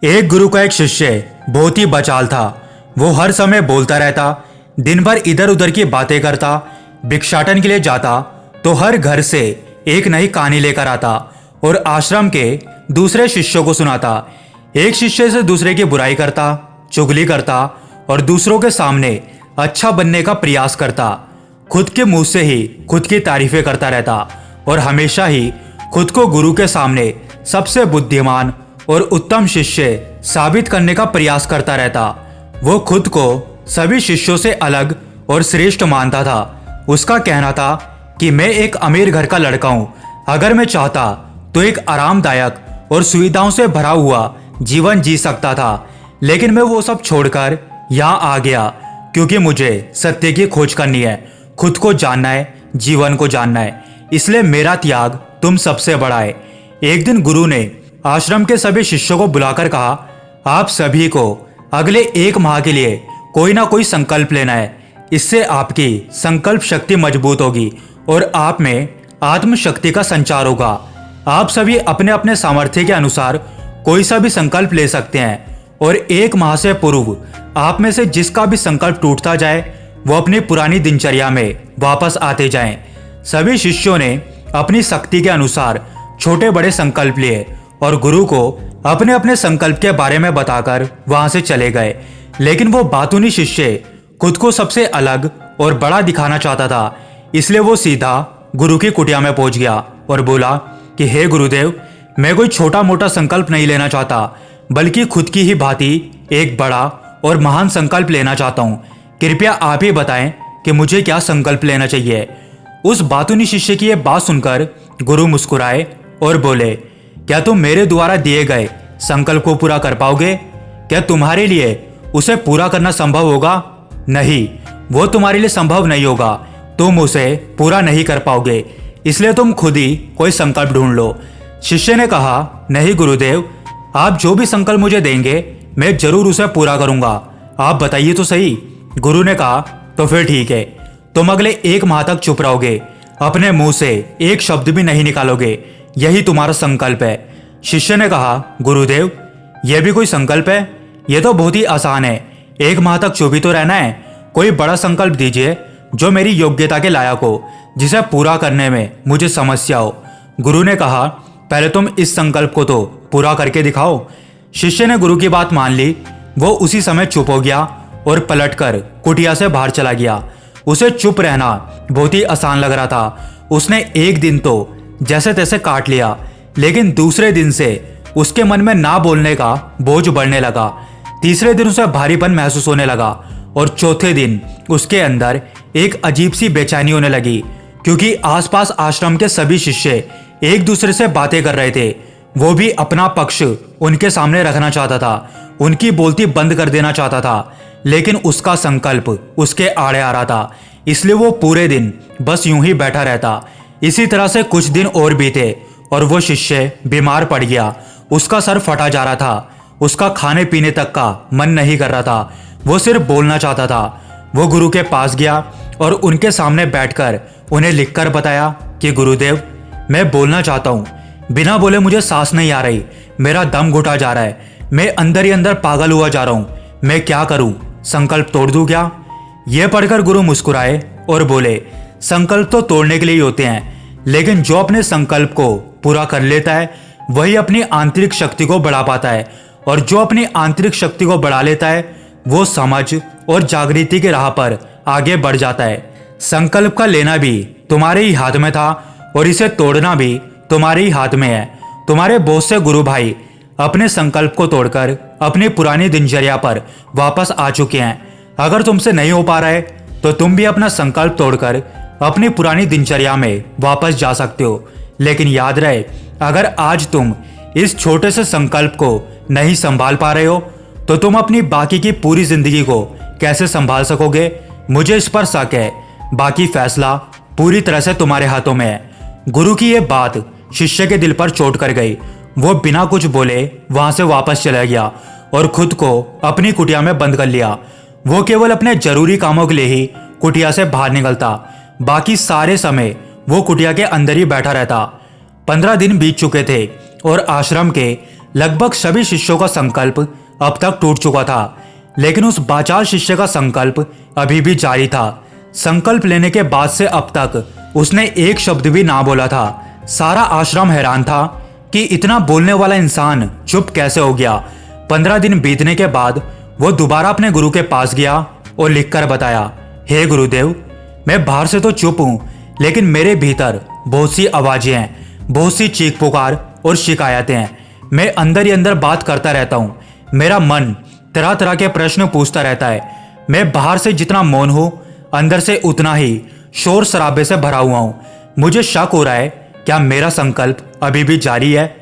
एक गुरु का एक शिष्य बहुत ही बचाल था। वो हर समय बोलता रहता, दिन भर इधर उधर की बातें करता, भिक्षाटन के लिए जाता तो हर घर से एक नई कहानी लेकर आता और आश्रम के दूसरे शिष्यों को सुनाता। एक शिष्य से दूसरे की बुराई करता, चुगली करता और दूसरों के सामने अच्छा बनने का प्रयास करता। खुद के मुंह से ही खुद की तारीफें करता रहता और हमेशा ही खुद को गुरु के सामने सबसे बुद्धिमान और उत्तम शिष्य साबित करने का प्रयास करता रहता। वो खुद को सभी शिष्यों से अलग और श्रेष्ठ मानता था। उसका कहना था कि मैं एक अमीर घर का लड़का हूं, अगर मैं चाहता तो एक आरामदायक और सुविधाओं से भरा हुआ जीवन जी सकता था, लेकिन मैं वो सब छोड़कर यहाँ आ गया क्योंकि मुझे सत्य की खोज करनी है, खुद को जानना है, जीवन को जानना है। इसलिए मेरा त्याग तुम सबसे बड़ा है। एक दिन गुरु ने आश्रम के सभी शिष्यों को बुलाकर कहा, आप सभी को अगले 1 माह के लिए कोई ना कोई संकल्प लेना है। इससे आपकी संकल्प शक्ति मजबूत होगी और आप में आत्मशक्ति का संचार होगा। आप सभी अपने अपने सामर्थ्य के अनुसार कोई सा भी संकल्प ले सकते हैं और 1 माह से पूर्व आप में से जिसका भी संकल्प टूटता जाए वो अपनी पुरानी दिनचर्या में वापस आते जाएं। सभी शिष्यों ने अपनी शक्ति के अनुसार छोटे बड़े संकल्प लिए और गुरु को अपने अपने संकल्प के बारे में बताकर वहां से चले गए। लेकिन वो बातूनी शिष्य खुद को सबसे अलग और बड़ा दिखाना चाहता था, इसलिए वो सीधा गुरु की कुटिया में पहुंच गया और बोला कि हे गुरुदेव, मैं कोई छोटा मोटा संकल्प नहीं लेना चाहता, बल्कि खुद की ही भांति एक बड़ा और महान संकल्प लेना चाहता हूँ। कृपया आप ही बताएं कि मुझे क्या संकल्प लेना चाहिए। उस बातूनी शिष्य की यह बात सुनकर गुरु मुस्कुराए और बोले, क्या तुम मेरे द्वारा दिए गए संकल्प को पूरा कर पाओगे? क्या तुम्हारे लिए उसे पूरा करना संभव होगा? नहीं, वो तुम्हारे लिए संभव नहीं होगा। तुम उसे पूरा नहीं कर पाओगे, इसलिए तुम खुद ही कोई संकल्प ढूंढ लो। शिष्य ने कहा, नहीं गुरुदेव, आप जो भी संकल्प मुझे देंगे मैं जरूर उसे पूरा करूंगा। आप बताइए तो सही। गुरु ने कहा, तो फिर ठीक है, तुम अगले 1 माह तक चुप रहोगे, अपने मुंह से एक शब्द भी नहीं निकालोगे, यही तुम्हारा संकल्प है। शिष्य ने कहा, गुरुदेव, यह भी कोई संकल्प है? यह तो बहुत ही आसान है। 1 माह तक चुप ही तो रहना है। कोई बड़ा संकल्प दीजिए जो मेरी योग्यता के लायक हो, जिसे पूरा करने में मुझे समस्या हो। गुरु ने कहा, पहले तुम इस संकल्प को तो पूरा करके दिखाओ। शिष्य ने गुरु की बात मान ली। वो उसी समय चुप हो गया और पलटकर कुटिया से बाहर चला गया। उसे चुप रहना बहुत ही आसान लग रहा था। उसने एक दिन तो जैसे तैसे काट लिया, लेकिन दूसरे दिन से उसके मन में ना बोलने का बोझ बढ़ने लगा। तीसरे दिन उसे भारीपन महसूस होने लगा और चौथे दिन उसके अंदर एक अजीब सी बेचैनी होने लगी, क्योंकि आसपास आश्रम के सभी शिष्य एक दूसरे से बातें कर रहे थे। वो भी अपना पक्ष उनके सामने रखना चाहता था, उनकी बोलती बंद कर देना चाहता था, लेकिन उसका संकल्प उसके आड़े आ रहा था। इसलिए वो पूरे दिन बस यूं ही बैठा रहता। इसी तरह से कुछ दिन और बीते और वो शिष्य बीमार पड़ गया। उसका सर फटा जा रहा था, उसका खाने पीने तक का मन नहीं कर रहा था, वो सिर्फ बोलना चाहता था। वो गुरु के पास गया और उनके सामने बैठकर उन्हें लिखकर बताया कि गुरुदेव, मैं बोलना चाहता हूँ, बिना बोले मुझे सांस नहीं आ रही, मेरा दम घुटा जा रहा है, मैं अंदर ही अंदर पागल हुआ जा रहा हूँ, मैं क्या करूँ? संकल्प तोड़ दूं क्या? यह पढ़कर गुरु मुस्कुराए और बोले, संकल्प तो तोड़ने के लिए ही होते हैं, लेकिन जो अपने संकल्प को पूरा कर लेता है वही अपनी आंतरिक शक्ति को बढ़ा पाता है, और जो अपनी आंतरिक शक्ति को बढ़ा लेता है वो समझ और जागृति के राह पर आगे बढ़ जाता है। संकल्प का लेना भी तुम्हारे ही हाथ में था और इसे तोड़ना भी तुम्हारे ही हाथ में है। तुम्हारे बहुत से गुरु भाई अपने संकल्प को तोड़कर अपनी पुरानी दिनचर्या पर वापस आ चुके हैं। अगर तुमसे नहीं हो पा रहा है तो तुम भी अपना संकल्प तोड़कर अपनी पुरानी दिनचर्या में वापस जा सकते हो। लेकिन याद रहे, अगर आज तुम इस छोटे से संकल्प को नहीं संभाल पा रहे हो तो तुम अपनी बाकी की पूरी जिंदगी को कैसे संभाल सकोगे? मुझे इस पर शक है। बाकी फैसला पूरी तरह से तुम्हारे हाथों में है। गुरु की यह बात शिष्य के दिल पर चोट कर गई। वो बिना कुछ बोले वहां से वापस चला गया और खुद को अपनी कुटिया में बंद कर लिया। वो केवल अपने जरूरी कामों के लिए ही कुटिया से बाहर निकलता, बाकी सारे समय वो कुटिया के अंदर ही बैठा रहता। 15 दिन बीत चुके थे और आश्रम के लगभग सभी शिष्यों का संकल्प अब तक टूट चुका था, लेकिन उस बाचाल शिष्य का संकल्प अभी भी जारी था। संकल्प लेने के बाद से अब तक उसने एक शब्द भी ना बोला था। सारा आश्रम हैरान था कि इतना बोलने वाला इंसान चुप कैसे हो गया। 15 दिन बीतने के बाद वो दोबारा अपने गुरु के पास गया और लिखकर बताया, हे गुरुदेव, मैं बाहर से तो चुप हूँ, लेकिन मेरे भीतर बहुत सी आवाजें हैं, बहुत सी चीख पुकार और शिकायतें हैं। मैं अंदर ही अंदर बात करता रहता हूँ। मेरा मन तरह तरह के प्रश्न पूछता रहता है। मैं बाहर से जितना मौन हूँ, अंदर से उतना ही शोर शराबे से भरा हुआ हूँ। मुझे शक हो रहा है, क्या मेरा संकल्प अभी भी जारी है?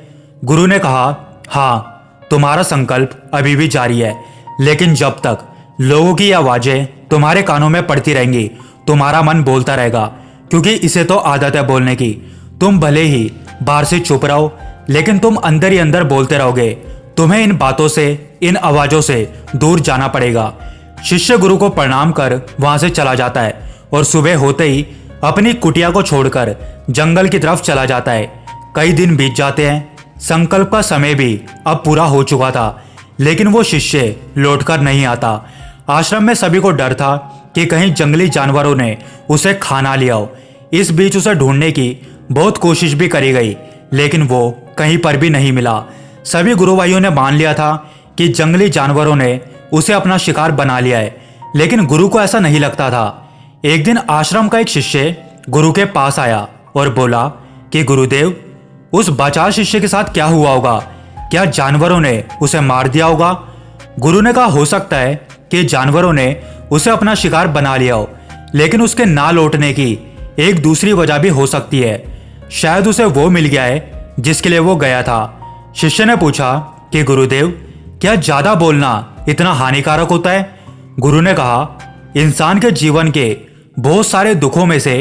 गुरु ने कहा, हाँ, तुम्हारा संकल्प अभी भी जारी है, लेकिन जब तक लोगों की आवाजें तुम्हारे कानों में पड़ती रहेंगी, तुम्हारा मन बोलता रहेगा, क्योंकि इसे तो आदत है बोलने की। तुम भले ही बाहर से चुप रहो, लेकिन तुम अंदर ही अंदर बोलते रहोगे। तुम्हें इन बातों से, इन आवाजों से दूर जाना पड़ेगा। शिष्य गुरु को प्रणाम कर वहां से चला जाता है और सुबह होते ही अपनी कुटिया को छोड़कर जंगल की तरफ चला जाता है। कई दिन बीत जाते हैं। संकल्प का समय भी अब पूरा हो चुका था, लेकिन वो शिष्य लौटकर नहीं आता। आश्रम में सभी को डर था कि कहीं जंगली जानवरों ने उसे खा ना लिया हो। इस बीच उसे ढूंढने की बहुत कोशिश भी करी गई, लेकिन वो कहीं पर भी नहीं मिला। सभी गुरु भाइयों ने मान लिया था कि जंगली जानवरों ने उसे अपना शिकार बना लिया है, लेकिन गुरु को ऐसा नहीं लगता था। एक दिन आश्रम का एक शिष्य गुरु के पास आया और बोला कि गुरुदेव, उस बाचाल शिष्य के साथ क्या हुआ होगा? क्या जानवरों ने उसे मार दिया होगा? गुरु ने कहा, हो सकता है कि जानवरों ने उसे अपना शिकार बना लिया हो, लेकिन उसके ना लौटने की एक दूसरी वजह भी हो सकती है। शायद उसे वो मिल गया है जिसके लिए वो गया था। शिष्य ने पूछा कि गुरुदेव, क्या ज्यादा बोलना इतना हानिकारक होता है? गुरु ने कहा, इंसान के जीवन के बहुत सारे दुखों में से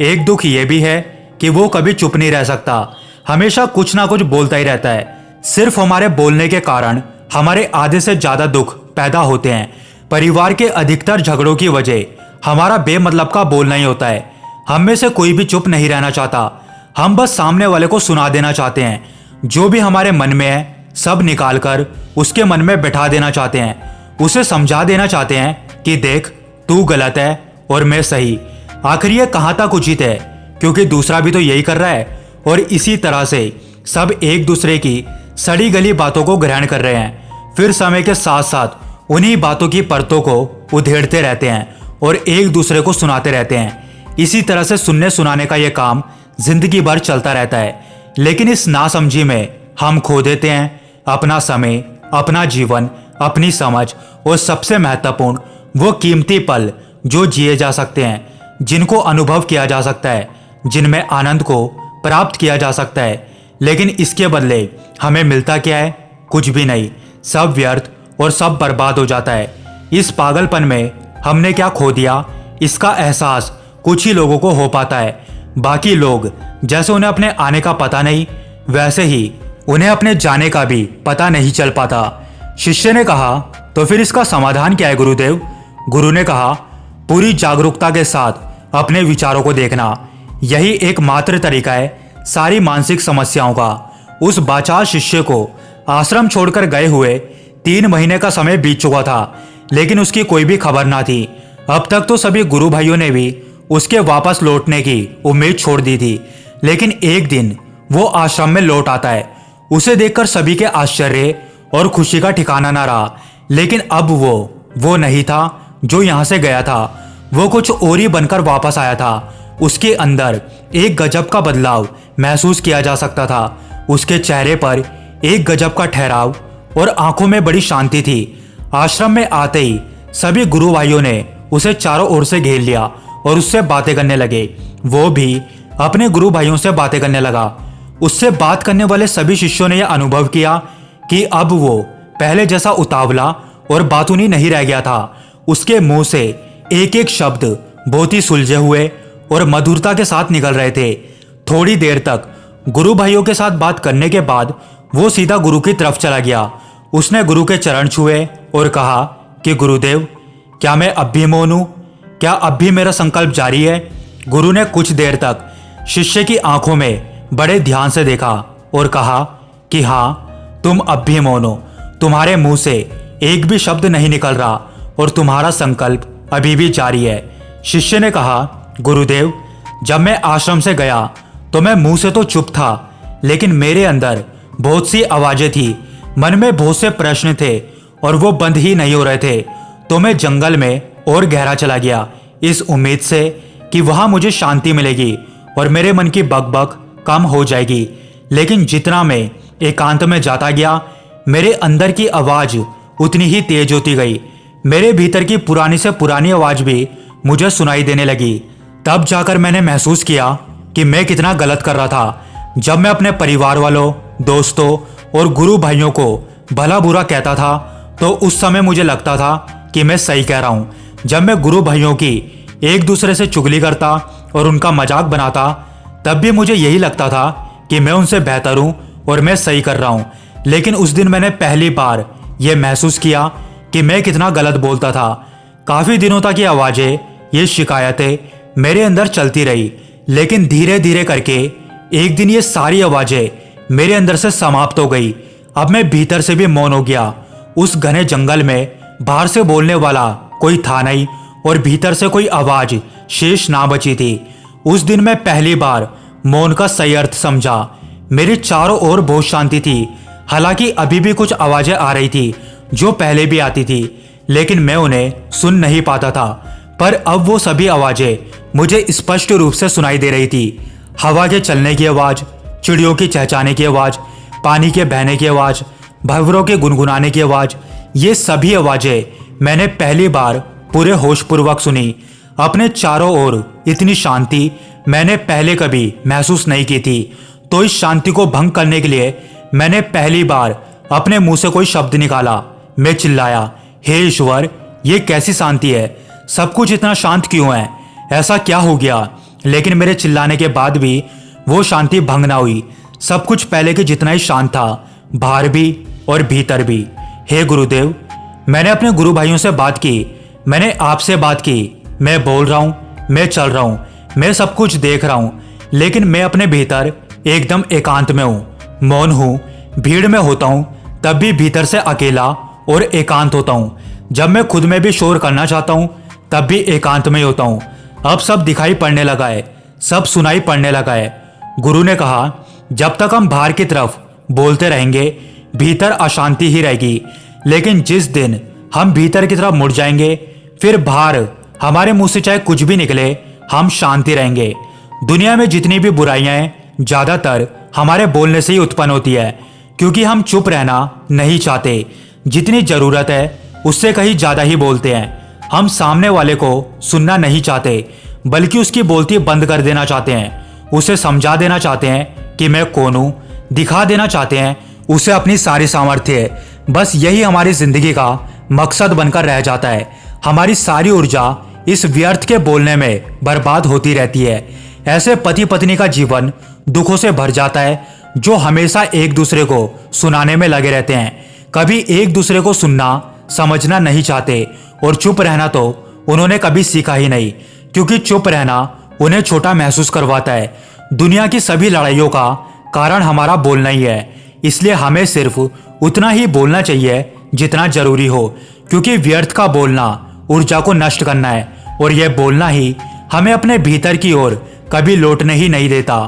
एक दुख ये भी है कि वो कभी चुप नहीं रह सकता, हमेशा कुछ ना कुछ बोलता ही रहता है। सिर्फ हमारे बोलने के कारण हमारे आधे से ज्यादा दुख पैदा होते हैं। परिवार के अधिकतर झगड़ों की वजह हमारा बेमतलब का बोलना ही होता है। हम में से कोई भी चुप नहीं रहना चाहता। हम बस सामने वाले को सुना देना चाहते हैं। जो भी हमारे मन में है सब निकाल कर उसके मन में बैठा देना चाहते हैं। उसे समझा देना चाहते हैं कि देख, तू गलत है और मैं सही। आखिर ये कहाँ तक उचित है, क्योंकि दूसरा भी तो यही कर रहा है। और इसी तरह से सब एक दूसरे की सड़ी गली बातों को ग्रहण कर रहे हैं। फिर समय के साथ साथ उन्हीं बातों की परतों को उधेड़ते रहते हैं और एक दूसरे को सुनाते रहते हैं। इसी तरह से सुनने सुनाने का यह काम जिंदगी भर चलता रहता है। लेकिन इस नासमझी में हम खो देते हैं अपना समय, अपना जीवन, अपनी समझ और सबसे महत्वपूर्ण वो कीमती पल जो जिए जा सकते हैं, जिनको अनुभव किया जा सकता है, जिनमें आनंद को प्राप्त किया जा सकता है। लेकिन इसके बदले हमें मिलता क्या है? कुछ भी नहीं। सब व्यर्थ और सब बर्बाद हो जाता है। इस पागलपन में हमने क्या खो दिया, इसका एहसास कुछ ही लोगों को हो पाता है। बाकी लोग जैसे उन्हें अपने आने का पता नहीं, वैसे ही उन्हें अपने जाने का भी पता नहीं चल पाता। शिष्य ने कहा, तो फिर इसका समाधान क्या है गुरुदेव? गुरु ने कहा, पूरी जागरूकता के साथ अपने विचारों को देखना। यही एकमात्र तरीका है सारी मानसिक समस्याओं का। उस बाचाल शिष्य को आश्रम छोड़कर गए हुए 3 महीने का समय बीत चुका था, लेकिन उसकी कोई भी खबर ना थी। अब तक तो सभी गुरु भाइयों ने भी उसके वापस लौटने की उम्मीद छोड़ दी थी, लेकिन एक दिन वो आश्रम में लौट आता है। उसे देखकर सभी के आश्चर्य और खुशी का ठिकाना ना रहा। लेकिन अब वो नहीं था जो यहाँ से गया था। वो कुछ और ही बनकर वापस आया था। उसके अंदर एक गजब का बदलाव महसूस किया जा सकता था। उसके चेहरे पर एक गजब का ठहराव और आंखों में बड़ी शांति थी। आश्रम में आते ही सभी गुरु भाइयों ने उसे चारों ओर से घेर लिया और उससे बातें करने लगे। वो भी अपने गुरु भाइयों से बातें करने लगा। उससे बात करने वाले सभी शिष्यों ने यह अनुभव किया कि अब वो पहले जैसा उतावला और बातूनी नहीं रह गया था। उसके मुंह से एक एक शब्द बहुत ही सुलझे हुए और मधुरता के साथ निकल रहे थे। थोड़ी देर तक गुरु भाइयों के साथ बात करने के बाद वो सीधा गुरु की तरफ चला गया। उसने गुरु के चरण छुए और कहा कि गुरुदेव, क्या मैं अब भी मौन हूं? क्या अब भी मेरा संकल्प जारी है? गुरु ने कुछ देर तक शिष्य की आंखों में बड़े ध्यान से देखा और कहा कि हाँ, तुम अब भी मौन हो, तुम्हारे मुंह से एक भी शब्द नहीं निकल रहा और तुम्हारा संकल्प अभी भी जारी है। शिष्य ने कहा, गुरुदेव, जब मैं आश्रम से गया तो मैं मुंह से तो चुप था, लेकिन मेरे अंदर बहुत सी आवाजें थी, मन में बहुत से प्रश्न थे और वो बंद ही नहीं हो रहे थे। तो मैं जंगल में और गहरा चला गया, इस उम्मीद से कि वहां मुझे शांति मिलेगी और मेरे मन की बकबक कम हो जाएगी। लेकिन जितना मैं एकांत में जाता गया, मेरे अंदर की आवाज उतनी ही तेज होती गई। मेरे भीतर की पुरानी से पुरानी आवाज भी मुझे सुनाई देने लगी। तब जाकर मैंने महसूस किया कि मैं कितना गलत कर रहा था। जब मैं अपने परिवार वालों, दोस्तों और गुरु भाइयों को भला बुरा कहता था तो उस समय मुझे लगता था कि मैं सही कह रहा हूँ। जब मैं गुरु भाइयों की एक दूसरे से चुगली करता और उनका मजाक बनाता, तब भी मुझे यही लगता था कि मैं उनसे बेहतर हूँ और मैं सही कर रहा हूँ। लेकिन उस दिन मैंने पहली बार यह महसूस किया कि मैं कितना गलत बोलता था। काफी दिनों तक ये आवाजें, ये शिकायतें मेरे अंदर चलती रही, लेकिन धीरे धीरे करके एक दिन ये सारी आवाजें मेरे अंदर से समाप्त हो गई। अब मैं भीतर से भी मौन हो गया। उस घने जंगल में बाहर से बोलने वाला कोई था नहीं और भीतर से कोई आवाज शेष ना बची थी। उस दिन मैं पहली बार मौन का सही अर्थ समझा। मेरे चारों ओर बहुत शांति थी। हालांकि अभी भी कुछ आवाजें आ रही थी जो पहले भी आती थी, लेकिन मैं उन्हें सुन नहीं पाता था। पर अब वो सभी आवाजें मुझे स्पष्ट रूप से सुनाई दे रही थी। हवा के चलने की आवाज, चिड़ियों की चहचहाने की आवाज, पानी के बहने की आवाज, भंवरों के गुनगुनाने की आवाज, ये सभी आवाजें मैंने पहली बार पूरे होशपूर्वक सुनी। अपने चारों ओर इतनी शांति मैंने पहले कभी महसूस नहीं की थी। तो इस शांति को भंग करने के लिए मैंने पहली बार अपने मुंह से कोई शब्द निकाला। मैं चिल्लाया, हे ईश्वर, ये कैसी शांति है? सब कुछ इतना शांत क्यों है? ऐसा क्या हो गया? लेकिन मेरे चिल्लाने के बाद भी वो शांति भंग ना हुई। सब कुछ पहले के जितना ही शांत था, बाहर भी और भीतर भी। हे गुरुदेव, मैंने अपने गुरु भाइयों से बात की, मैंने आपसे बात की। मैं बोल रहा हूँ, मैं चल रहा हूँ, मैं सब कुछ देख रहा हूँ, लेकिन मैं अपने भीतर एकदम एकांत में हूँ, मौन हूँ। भीड़ में होता हूँ तब भी भीतर से अकेला और एकांत होता हूँ। जब मैं खुद में भी शोर करना चाहता हूँ तब भी एकांत में ही होता हूँ। अब सब दिखाई पड़ने लगा है, सब सुनाई पड़ने लगा है। गुरु ने कहा, जब तक हम बाहर की तरफ बोलते रहेंगे भीतर अशांति ही रहेगी, लेकिन जिस दिन हम भीतर की तरफ मुड़ जाएंगे फिर बाहर हमारे मुंह से चाहे कुछ भी निकले, हम शांति रहेंगे। दुनिया में जितनी भी बुराइयां हैं ज्यादातर हमारे बोलने से ही उत्पन्न होती है, क्योंकि हम चुप रहना नहीं चाहते। जितनी जरूरत है उससे कहीं ज्यादा ही बोलते हैं। हम सामने वाले को सुनना नहीं चाहते, बल्कि उसकी बोलती बंद कर देना चाहते हैं। उसे समझा देना चाहते हैं कि मैं कौन हूं, दिखा देना चाहते हैं उसे अपनी सारी सामर्थ्य। बस यही हमारी जिंदगी का मकसद बनकर रह जाता है। हमारी सारी ऊर्जा इस व्यर्थ के बोलने में बर्बाद होती रहती है। ऐसे पति पत्नी का जीवन दुखों से भर जाता है, जो हमेशा एक दूसरे को सुनाने में लगे रहते हैं। कभी एक दूसरे को सुनना समझना नहीं चाहते, और चुप रहना तो उन्होंने कभी सीखा ही नहीं, क्योंकि चुप रहना उन्हें छोटा महसूस करवाता है। दुनिया की सभी लड़ाइयों का कारण हमारा बोलना ही है, इसलिए हमें सिर्फ उतना ही बोलना चाहिए जितना जरूरी हो, क्योंकि व्यर्थ का बोलना ऊर्जा को नष्ट करना है, और यह बोलना ही हमें अपने भीतर की ओर कभी लौटने ही नहीं देता,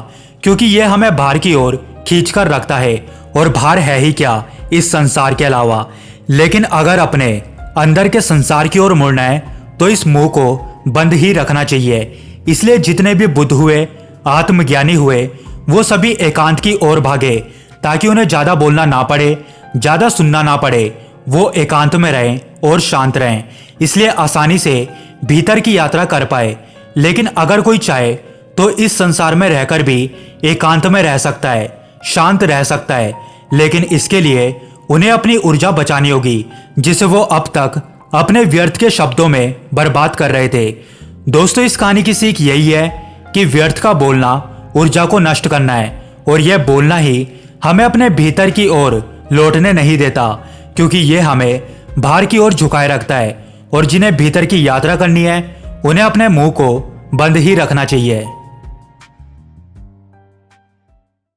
क्योंकि यह हमें बाहर की ओर खींचकर रखता है, और बाहर है ही क्या इस संसार के अलावा। लेकिन अगर अपने अंदर के संसार की ओर मुड़ना है तो इस मुंह को बंद ही रखना चाहिए। इसलिए जितने भी बुद्ध हुए, आत्मज्ञानी हुए, वो सभी एकांत की ओर भागे, ताकि उन्हें ज्यादा बोलना ना पड़े, ज्यादा सुनना ना पड़े। वो एकांत में रहें और शांत रहें, इसलिए आसानी से भीतर की यात्रा कर पाए। लेकिन अगर कोई चाहे तो इस संसार में रहकर भी एकांत में रह सकता है, शांत रह सकता है, लेकिन इसके लिए उन्हें अपनी ऊर्जा बचानी होगी, जिसे वो अब तक अपने व्यर्थ के शब्दों में बर्बाद कर रहे थे। दोस्तों, इस कहानी की सीख यही है कि व्यर्थ का बोलना ऊर्जा को नष्ट करना है, और यह बोलना ही हमें अपने भीतर की ओर लौटने नहीं देता, क्योंकि यह हमें बाहर की ओर झुकाए रखता है। और जिन्हें भीतर की यात्रा करनी है उन्हें अपने मुंह को बंद ही रखना चाहिए।